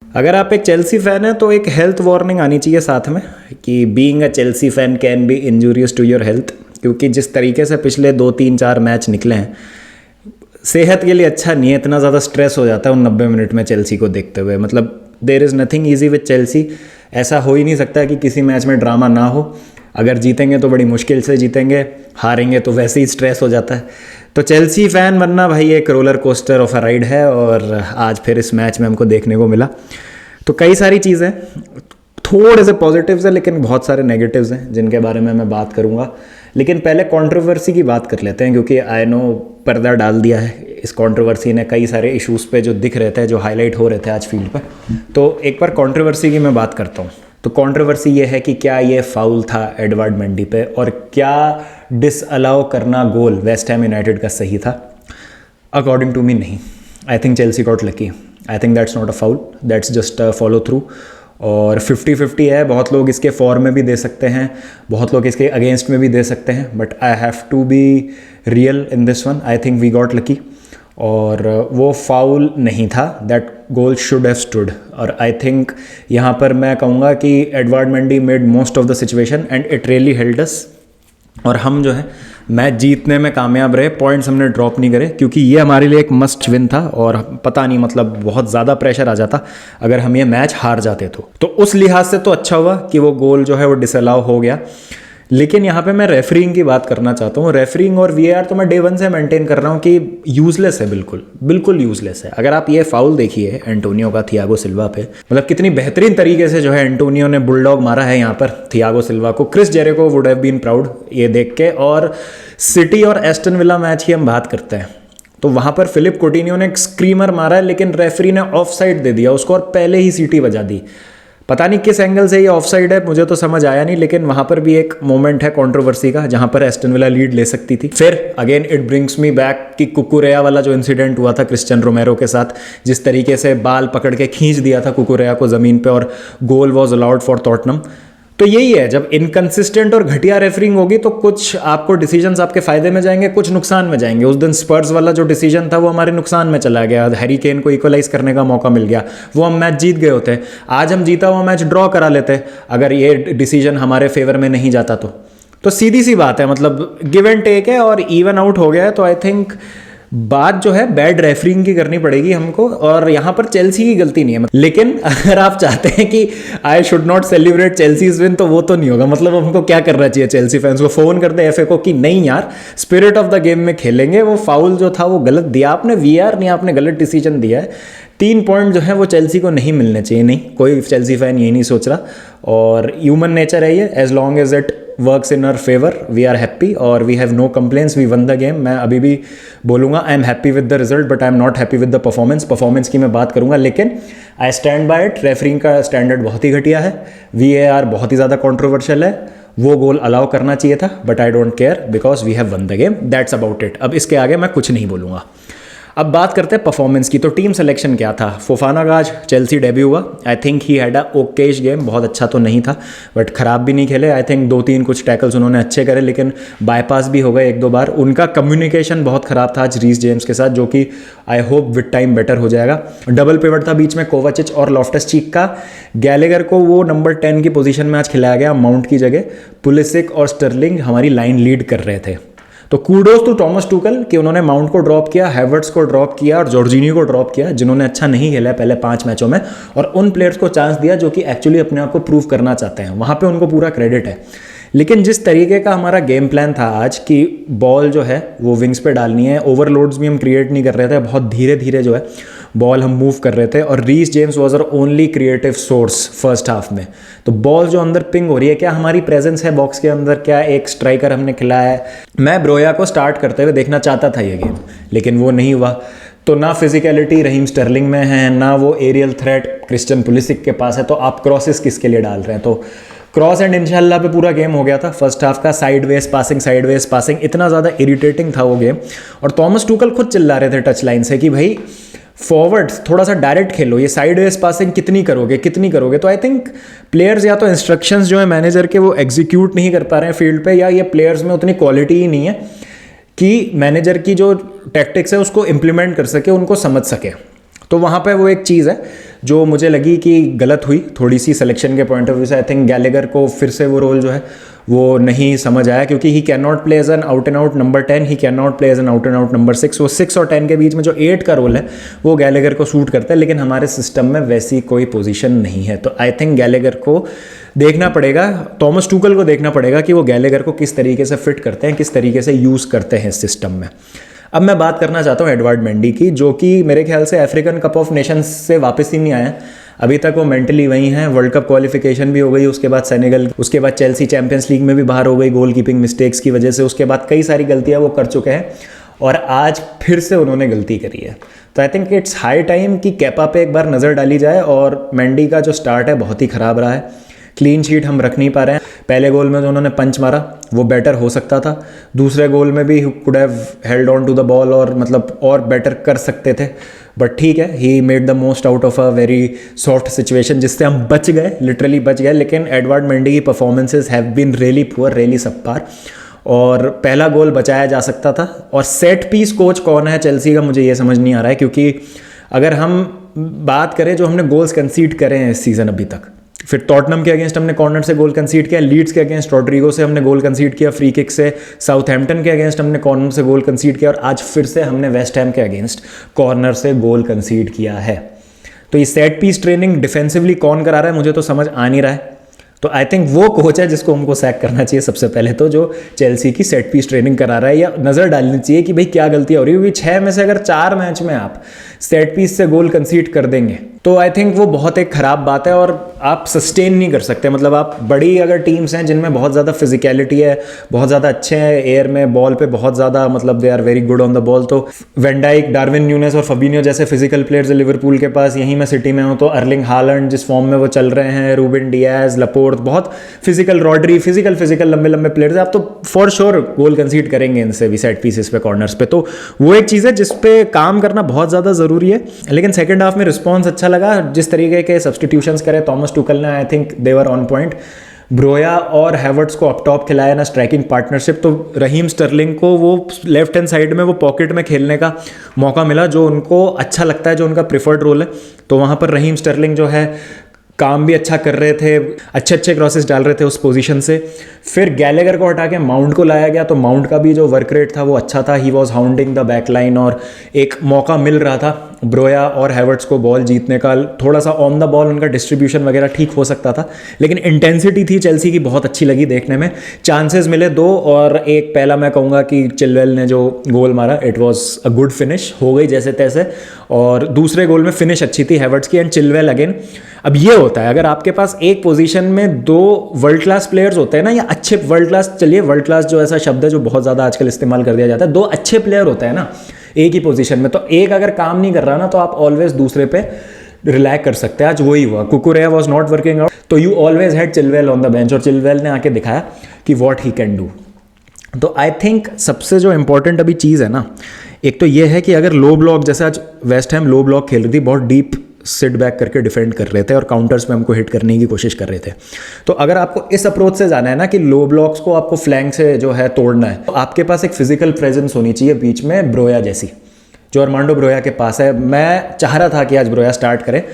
अगर आप एक चेल्सी फ़ैन हैं तो एक हेल्थ वार्निंग आनी चाहिए साथ में कि being a Chelsea fan can be injurious to your health, क्योंकि जिस तरीके से पिछले 2-3-4 मैच निकले हैं सेहत के लिए अच्छा नहीं है। इतना ज़्यादा स्ट्रेस हो जाता है उन 90 मिनट में चेल्सी को देखते हुए। मतलब there is nothing easy with Chelsea. ऐसा हो ही नहीं सकता कि किसी मैच में ड्रामा ना हो। अगर जीतेंगे तो बड़ी मुश्किल से जीतेंगे, हारेंगे तो वैसे ही स्ट्रेस हो जाता है। तो चेल्सी फ़ैन बनना भाई एक roller coaster of a ride है, और आज फिर इस मैच में हमको देखने को मिला। तो कई सारी चीज़ें, थोड़े से पॉजिटिव्स हैं लेकिन बहुत सारे नेगेटिव्स हैं जिनके बारे में मैं बात करूंगा। लेकिन पहले कंट्रोवर्सी की बात कर लेते हैं, क्योंकि आई नो पर्दा डाल दिया है इस कंट्रोवर्सी ने कई सारे इश्यूज़ पे जो दिख रहे थे, जो हाईलाइट हो रहे थे आज फील्ड पे। तो एक बार कंट्रोवर्सी की मैं बात करता हूँ। तो कंट्रोवर्सी ये है कि क्या ये फाउल था एडवर्ड मेंडी पे, और क्या डिसअलाउ करना गोल वेस्ट हैम यूनाइटेड का सही था? अकॉर्डिंग टू मी नहीं। I think Chelsea got lucky. I think that's not a foul, that's just a follow through. और 50-50 है। बहुत लोग इसके फॉर में भी दे सकते हैं, बहुत लोग इसके अगेंस्ट में भी दे सकते हैं, but I have to be real in this one. I think we got lucky, और वो फाउल नहीं था। That goal should have stood. और आई थिंक यहाँ पर मैं कहूँगा कि Edward Mendy made most of the situation and it really held us. और हम जो है मैच जीतने में कामयाब रहे, पॉइंट्स हमने ड्रॉप नहीं करे, क्योंकि ये हमारे लिए एक मस्ट विन था। और पता नहीं, मतलब बहुत ज़्यादा प्रेशर आ जाता अगर हम ये मैच हार जाते तो उस लिहाज से तो अच्छा हुआ कि वो गोल जो है वो डिसअलाउ हो गया। लेकिन यहाँ पे मैं रेफरिंग की बात करना चाहता हूँ। रेफरिंग और वीएआर तो मैं डे वन से मेंटेन कर रहा हूँ कि यूजलेस है, बिल्कुल बिल्कुल यूजलेस है। अगर आप ये फाउल देखिए एंटोनियो का थियागो सिल्वा पे, मतलब कितनी बेहतरीन तरीके से जो है एंटोनियो ने बुलडॉग मारा है यहाँ पर थियागो सिल्वा को। Chris Jericho would have been proud ये देख के। और सिटी और एस्टन विला मैच की हम बात करते हैं तो वहाँ पर फिलिप कोटिन्यो ने एक स्क्रीमर मारा है, लेकिन रेफरी ने ऑफ साइड दे दिया उसको और पहले ही सीटी बजा दी। पता नहीं किस एंगल से ये ऑफ साइड है, मुझे तो समझ आया नहीं। लेकिन वहां पर भी एक मोमेंट है कंट्रोवर्सी का जहां पर एस्टन विला लीड ले सकती थी। फिर again it brings me back कि कुकुरेया वाला जो इंसिडेंट हुआ था क्रिस्टियन रोमेरो के साथ, जिस तरीके से बाल पकड़ के खींच दिया था कुकुरेया को जमीन पे और goal was allowed for Tottenham. तो यही है, जब इनकंसिस्टेंट और घटिया रेफरिंग होगी तो कुछ आपको डिसीजंस आपके फायदे में जाएंगे, कुछ नुकसान में जाएंगे। उस दिन स्पर्स वाला जो डिसीजन था वो हमारे नुकसान में चला गया, हैरी केन को इक्वलाइज करने का मौका मिल गया, वो हम मैच जीत गए होते। आज हम जीता हुआ मैच ड्रॉ करा लेते अगर ये डिसीजन हमारे फेवर में नहीं जाता तो सीधी सी बात है, मतलब गिव एंड टेक है और इवन आउट हो गया है। तो आई थिंक बात जो है बैड रेफरिंग की करनी पड़ेगी हमको, और यहाँ पर चेल्सी की गलती नहीं है। लेकिन अगर आप चाहते हैं कि I should not celebrate Chelsea's win तो वो तो नहीं होगा। मतलब हमको क्या करना चाहिए चेल्सी फैंस को? फोन करते हैं एफए को कि नहीं यार, स्पिरिट ऑफ द गेम में खेलेंगे। वो फाउल जो था वो गलत दिया आपने, वीआर नहीं, आपने गलत डिसीजन दिया है। 3 पॉइंट जो है वो चेल्सी को नहीं मिलने चाहिए। नहीं, कोई चेल्सी फैन यही नहीं सोच रहा, और ह्यूमन नेचर है ये। As long as it works in our favour we are happy और we have no complaints, we won the game. मैं अभी भी बोलूँगा I am happy with the result but I am not happy with the performance की मैं बात करूँगा, लेकिन I stand by it. Refereeing का स्टैंडर्ड बहुत ही घटिया है, वीएआर बहुत ही ज़्यादा कॉन्ट्रोवर्शियल है, वो गोल अलाउ करना चाहिए था, but I don't care because we have won the game, that's about it. अब इसके आगे मैं कुछ नहीं बोलूँगा। अब बात करते हैं परफॉर्मेंस की। तो टीम सिलेक्शन क्या था? फोफाना का आज चेल्सी डेब्यू हुआ। I think he had a Okesh game, बहुत अच्छा तो नहीं था बट खराब भी नहीं खेले। आई थिंक 2-3 कुछ टैकल्स उन्होंने अच्छे करे, लेकिन बाईपास भी हो गए 1-2 बार। उनका कम्युनिकेशन बहुत खराब था आज रीस जेम्स के साथ, जो कि I hope with time better हो जाएगा। डबल पिवट था बीच में कोवाचिच और लॉफ्टस चीक का। गैलेगर को वो नंबर 10 की पोजीशन में आज खिलाया गया माउंट की जगह। पुलिसिक और स्टर्लिंग हमारी लाइन लीड कर रहे थे। तो कूडोस टू टॉमस टूकल कि उन्होंने माउंट को ड्रॉप किया, हैवर्ट्स को ड्रॉप किया और जॉर्जिनियो को ड्रॉप किया, जिन्होंने अच्छा नहीं खेला पहले 5 मैचों में, और उन प्लेयर्स को चांस दिया जो कि एक्चुअली अपने आप को प्रूव करना चाहते हैं। वहाँ पे उनको पूरा क्रेडिट है। लेकिन जिस तरीके का हमारा गेम प्लान था आज कि बॉल जो है वो विंग्स पे डालनी है, ओवरलोड्स भी हम क्रिएट नहीं कर रहे थे, बहुत धीरे धीरे जो है बॉल हम मूव कर रहे थे, और Reece James was our only creative source first half में। तो बॉल जो अंदर पिंग हो रही है, क्या हमारी प्रेजेंस है बॉक्स के अंदर? क्या एक स्ट्राइकर हमने खिलाया है? मैं ब्रोया को स्टार्ट करते हुए देखना चाहता था ये गेम, लेकिन वो नहीं हुआ। तो ना फिजिकलिटी रहीम स्टर्लिंग में है, ना वो एरियल थ्रेट क्रिस्टियन पुलिसिक के पास है, तो आप क्रॉसेस किसके लिए डाल रहे हैं? तो क्रॉस एंड इंशाल्लाह पे पूरा गेम हो गया था फर्स्ट हाफ का। साइडवेज पासिंग, इतना ज़्यादा इरिटेटिंग था वो गेम। और थॉमस टूकल खुद चिल्ला रहे थे टच लाइन से कि भाई फॉरवर्ड थोड़ा सा डायरेक्ट खेलो, ये साइडवेज पासिंग कितनी करोगे। तो आई थिंक प्लेयर्स या तो इंस्ट्रक्शंस जो है मैनेजर के वो एग्जीक्यूट नहीं कर पा रहे हैं फील्ड पे, या ये प्लेयर्स में उतनी क्वालिटी ही नहीं है कि मैनेजर की जो टैक्टिक्स है उसको इम्प्लीमेंट कर सके, उनको समझ सके। तो वहाँ पे वो एक चीज़ है जो मुझे लगी कि गलत हुई थोड़ी सी सिलेक्शन के पॉइंट ऑफ व्यू से। आई थिंक गैलेगर को फिर से वो रोल जो है वो नहीं समझ आया, क्योंकि he can not play as an out and out number 10, he can not play as an out and out number 6। वो 6 और 10 के बीच में जो 8 का रोल है वो गैलेगर को सूट करता है, लेकिन हमारे सिस्टम में वैसी कोई पोजीशन नहीं है। तो आई थिंक गैलेगर को देखना पड़ेगा, थॉमस टूकल को देखना पड़ेगा कि वो गैलेगर को किस तरीके से फिट करते हैं, किस तरीके से यूज़ करते हैं इस सिस्टम में। अब मैं बात करना चाहता हूँ एडवर्ड मेंडी की, जो कि मेरे ख्याल से अफ्रीकन कप ऑफ नेशंस से वापस ही नहीं आया अभी तक। वो मेंटली वहीं हैं, वर्ल्ड कप क्वालिफिकेशन भी हो गई, उसके बाद सेनेगल, उसके बाद चेल्सी चैंपियंस लीग में भी बाहर हो गई गोल कीपिंग मिस्टेक्स की वजह से। उसके बाद कई सारी गलतियां वो कर चुके हैं और आज फिर से उन्होंने गलती करी है। तो I think it's high time कि केपा पे एक बार नज़र डाली जाए। और मेंडी का जो स्टार्ट है बहुत ही ख़राब रहा है, क्लीन शीट हम रख नहीं पा रहे हैं। पहले गोल में जो उन्होंने पंच मारा वो बेटर हो सकता था, दूसरे गोल में भी could have held on to the ball और मतलब और बेटर कर सकते थे, बट ठीक है, he made the most out of a very soft situation जिससे हम बच गए, लिटरली बच गए। लेकिन एडवर्ड मेंडी की performances have been really poor, really subpar, और पहला गोल बचाया जा सकता था। और सेट पीस कोच कौन है चेल्सी का, मुझे ये समझ नहीं आ रहा है, क्योंकि अगर हम बात करें जो हमने गोल्स कंसीड करे हैं इस सीज़न अभी तक, फिर टॉटनम के अगेंस्ट हमने कॉर्नर से गोल कंसीड किया, लीड्स के अगेंस्ट रॉड्रिगो से हमने गोल कंसीड किया, फ्री किक से साउथहैम्पटन के अगेंस्ट हमने कॉर्नर से गोल कंसीड किया, और आज फिर से हमने वेस्ट हैम के अगेंस्ट कॉर्नर से गोल कंसीड किया है। तो ये सेट पीस ट्रेनिंग डिफेंसिवली कौन करा रहा है मुझे तो समझ आ नहीं रहा है। तो आई थिंक वो कोच है जिसको हमको सैक करना चाहिए सबसे पहले, तो जो चेल्सी की सेट पीस ट्रेनिंग करा रहा है, या नज़र डालनी चाहिए कि भाई क्या गलतियाँ हो रही है। 6 में से अगर 4 मैच में आप सेट पीस से गोल कंसीड कर देंगे तो आई थिंक वो बहुत एक ख़राब बात है, और आप सस्टेन नहीं कर सकते। मतलब आप बड़ी अगर टीम्स हैं जिनमें बहुत ज़्यादा फिजिकलिटी है, बहुत ज़्यादा अच्छे हैं एयर में, बॉल पे बहुत ज़्यादा, मतलब they are very good on the ball, तो वैन डाइक, डार्विन न्यूनेस और फबिन्हो जैसे फिजिकल प्लेयर्स लिवरपूल के पास। यहीं मैं सिटी में हूँ तो अर्लिंग हालैंड जिस फॉर्म में वो चल रहे हैं, रूबेन डियाज, लपोर्ट, बहुत फिजिकल, रॉड्री, फिजिकल लंबे लंबे प्लेयर्स हैं। आप तो फॉर श्योर गोल कंसीड करेंगे इनसे भी सेट पीसेस पे, कॉर्नर्स पे। तो वो एक चीज़ है जिस पे काम करना बहुत ज़्यादा ज़रूरी है। लेकिन सेकंड हाफ में रिस्पॉन्स अच्छा लगा, जिस तरीके के सब्सटीट्यूशंस करे थॉमस टुकल ने, I think they were on point. Broja और हैवर्ट्स को अप टॉप खिलाया ना, स्ट्राइकिंग पार्टनरशिप। तो रहीम स्टर्लिंग को वो लेफ्ट हैंड साइड में वो पॉकेट में खेलने का मौका मिला, जो उनको अच्छा लगता है, जो उनका प्रिफर्ड रोल है। तो वहाँ पर रहीम स्टर्लिंग जो है काम भी अच्छा कर रहे थे, अच्छे क्रॉसेस डाल रहे थे उस पोजीशन से। फिर गैलेगर को हटा के माउंट को लाया गया, तो माउंट का भी जो वर्क रेट था वो अच्छा था, he was hounding the back line, और एक मौका मिल रहा था ब्रोया और हैवर्ट्स को बॉल जीतने का। थोड़ा सा ऑन द बॉल उनका डिस्ट्रीब्यूशन वगैरह ठीक हो सकता था, लेकिन इंटेंसिटी थी चेल्सी की, बहुत अच्छी लगी देखने में। चांसेस मिले 2, और एक पहला मैं कहूँगा कि चिलवेल ने जो गोल मारा, it was a good finish, हो गई जैसे तैसे। और दूसरे गोल में फिनिश अच्छी थी हैवर्ट्स की, एंड चिलवेल अगेन। अब ये होता है अगर आपके पास एक पोजीशन में 2 वर्ल्ड क्लास प्लेयर्स होते हैं ना, या अच्छे वर्ल्ड क्लास, चलिए वर्ल्ड क्लास जो ऐसा शब्द है जो बहुत ज़्यादा आजकल इस्तेमाल कर दिया जाता है, 2 अच्छे प्लेयर होते हैं ना एक ही पोजीशन में, तो एक अगर काम नहीं कर रहा ना, तो आप ऑलवेज दूसरे पे रिलाई कर सकते हैं। आज वही हुआ, Cucurella was not working out, तो you always had Chilwell on the bench, और चिलवेल ने आके दिखाया कि वॉट ही कैन डू। तो आई थिंक सबसे जो इंपॉर्टेंट अभी चीज़ है ना, एक तो ये है कि अगर लो ब्लॉक, जैसे आज वेस्ट हैम लो ब्लॉक खेल रही थी, बहुत डीप सिट बैक करके डिफेंड कर रहे थे और काउंटर्स में हमको हिट करने की कोशिश कर रहे थे। तो अगर आपको इस अप्रोच से जाना है ना कि लो ब्लॉक्स को आपको फ्लैंक से जो है तोड़ना है, तो आपके पास एक फिजिकल प्रेजेंस होनी चाहिए बीच में, ब्रोया जैसी, जो अर्मांडो ब्रोया के पास है। मैं चाह रहा था कि आज ब्रोया स्टार्ट करे,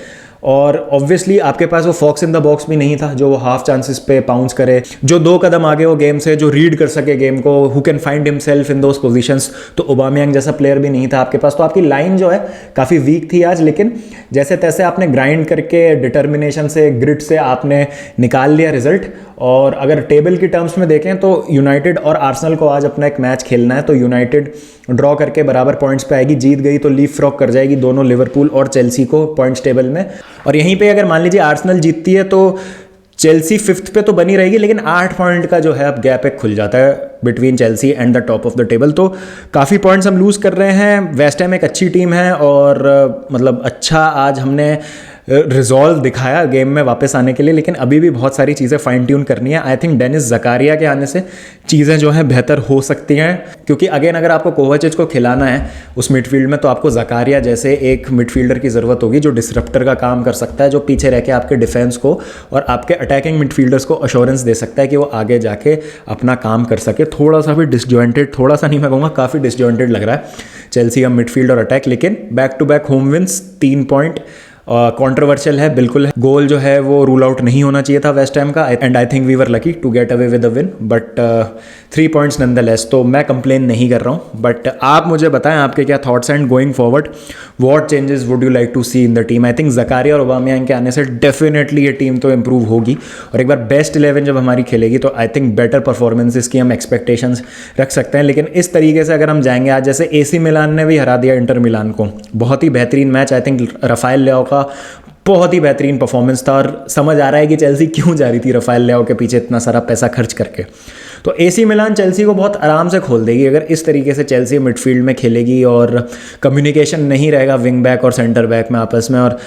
और ऑब्वियसली आपके पास वो फॉक्स इन द बॉक्स भी नहीं था जो वो हाफ चांसेस पे पाउंस करे, जो 2 कदम आगे हो गेम से, जो रीड कर सके गेम को, who can find himself in those positions. तो ओबामेयांग जैसा प्लेयर भी नहीं था आपके पास। तो आपकी लाइन जो है काफ़ी वीक थी आज, लेकिन जैसे तैसे आपने ग्राइंड करके, डिटर्मिनेशन से, ग्रिट से आपने निकाल लिया रिजल्ट। और अगर टेबल की टर्म्स में देखें तो यूनाइटेड और आर्सेनल को आज अपना एक मैच खेलना है, तो यूनाइटेड ड्रॉ करके बराबर पॉइंट्स पे आएगी, जीत गई तो लीप फ्रॉग कर जाएगी दोनों लिवरपूल और चेल्सी को पॉइंट्स टेबल में। और यहीं पे अगर मान लीजिए आर्सेनल जीतती है तो चेल्सी 5th पे तो बनी रहेगी, लेकिन 8 पॉइंट का जो है अब गैप एक खुल जाता है between Chelsea and the top of the table. तो काफ़ी पॉइंट्स हम लूज़ कर रहे हैं। वेस्ट हैम एक अच्छी टीम है, और मतलब अच्छा आज हमने रिजॉल्व दिखाया गेम में वापस आने के लिए, लेकिन अभी भी बहुत सारी चीज़ें फाइन ट्यून करनी है। आई थिंक डेनिस जकारिया के आने से चीज़ें जो हैं बेहतर हो सकती हैं, क्योंकि अगेन अगर आपको कोवाचिच को खिलाना है उस मिडफील्ड में तो आपको जकारिया जैसे एक मिडफील्डर की ज़रूरत होगी जो डिसरप्टर का काम कर सकता है, जो पीछे रह के आपके डिफेंस को और आपके अटैकिंग मिडफील्डर्स को अश्योरेंस दे सकता है कि वो आगे जाके अपना काम कर सके। थोड़ा सा भी डिसजॉइंटेड, थोड़ा सा नहीं मैं कहूँगा, काफ़ी डिसजॉइंटेड लग रहा है चेल्सी का मिडफील्ड और अटैक, लेकिन back to back home wins, 3 point controversial है बिल्कुल है। गोल जो है वो रूल आउट नहीं होना चाहिए था वेस्ट हैम का, and I think we were lucky to get away with a win, but 3 points nonetheless, तो मैं कंप्लेन नहीं कर रहा हूँ। बट आप मुझे बताएं आपके क्या thoughts and going forward what changes would you like to see in the team. I think Zakaria और ओबामेयांग के आने से डेफिनेटली ये टीम तो इंप्रूव होगी, और एक बार बेस्ट 11 जब हमारी खेलेगी तो आई थिंक बेटर परफॉर्मेंसेस की हम एक्सपेक्टेशंस रख सकते हैं। लेकिन इस तरीके से अगर हम जाएंगे, आज जैसे AC मिलान ने भी हरा दिया इंटर मिलान को, बहुत ही बेहतरीन मैच। आई थिंक रफाएल लेओ का बहुत ही बेहतरीन परफॉर्मेंस था, और समझ आ रहा है कि चेल्सी क्यों जा रही थी रफाएल लेओ के पीछे इतना सारा पैसा खर्च करके। तो AC मिलान चेल्सी को बहुत आराम से खोल देगी अगर इस तरीके से चेल्सी मिडफील्ड में खेलेगी और कम्युनिकेशन नहीं रहेगा विंग बैक और सेंटर बैक में आपस में, और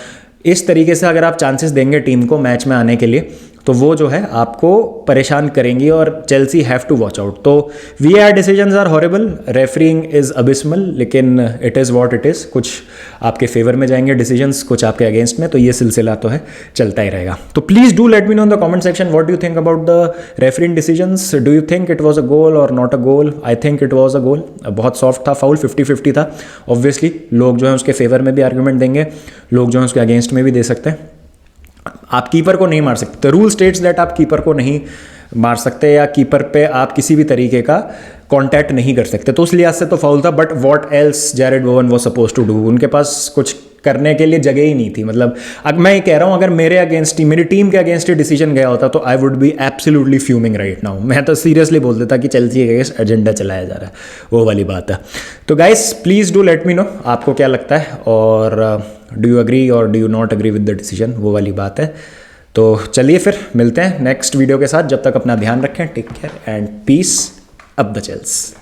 इस तरीके से अगर आप चांसेस देंगे टीम को मैच में आने के लिए तो वो जो है आपको परेशान करेंगी, और Chelsea have to watch out. तो VAR decisions are horrible, refereeing is abysmal, लेकिन it is what it is. कुछ आपके फेवर में जाएंगे डिसीजंस, कुछ आपके अगेंस्ट में, तो ये सिलसिला तो है चलता ही रहेगा। तो please do let me know in the comment section what do you think about the refereeing decisions. Do you think it was a goal और not a goal? I think it was a goal, बहुत soft था foul, 50-50 था। Obviously लोग जो है उसके favour में भी आर्ग्यूमेंट देंगे, लोग जो है उसके अगेंस्ट में भी दे सकते हैं। आप कीपर को नहीं मार सकते, रूल स्टेट्स दैट आप कीपर को नहीं मार सकते या कीपर पे आप किसी भी तरीके का कांटेक्ट नहीं कर सकते, तो उस लिहाज से तो फाउल था। But what else Jarrod Bowen was supposed to do, उनके पास कुछ करने के लिए जगह ही नहीं थी। मतलब अब मैं ये कह रहा हूँ अगर मेरे अगेंस्ट ही, मेरी टीम के अगेंस्ट ही डिसीजन गया होता तो I would be absolutely fuming right now. मैं तो सीरियसली बोल देता कि चेल्सी के अगेंस्ट एजेंडा चलाया जा रहा है, वो वाली बात है। तो guys please do let me no आपको क्या लगता है, और डू यू अग्री और do you not agree with the decision, वो वाली बात है। तो चलिए फिर मिलते हैं नेक्स्ट वीडियो के साथ, जब तक अपना ध्यान रखें, take care and peace up the चेल्स।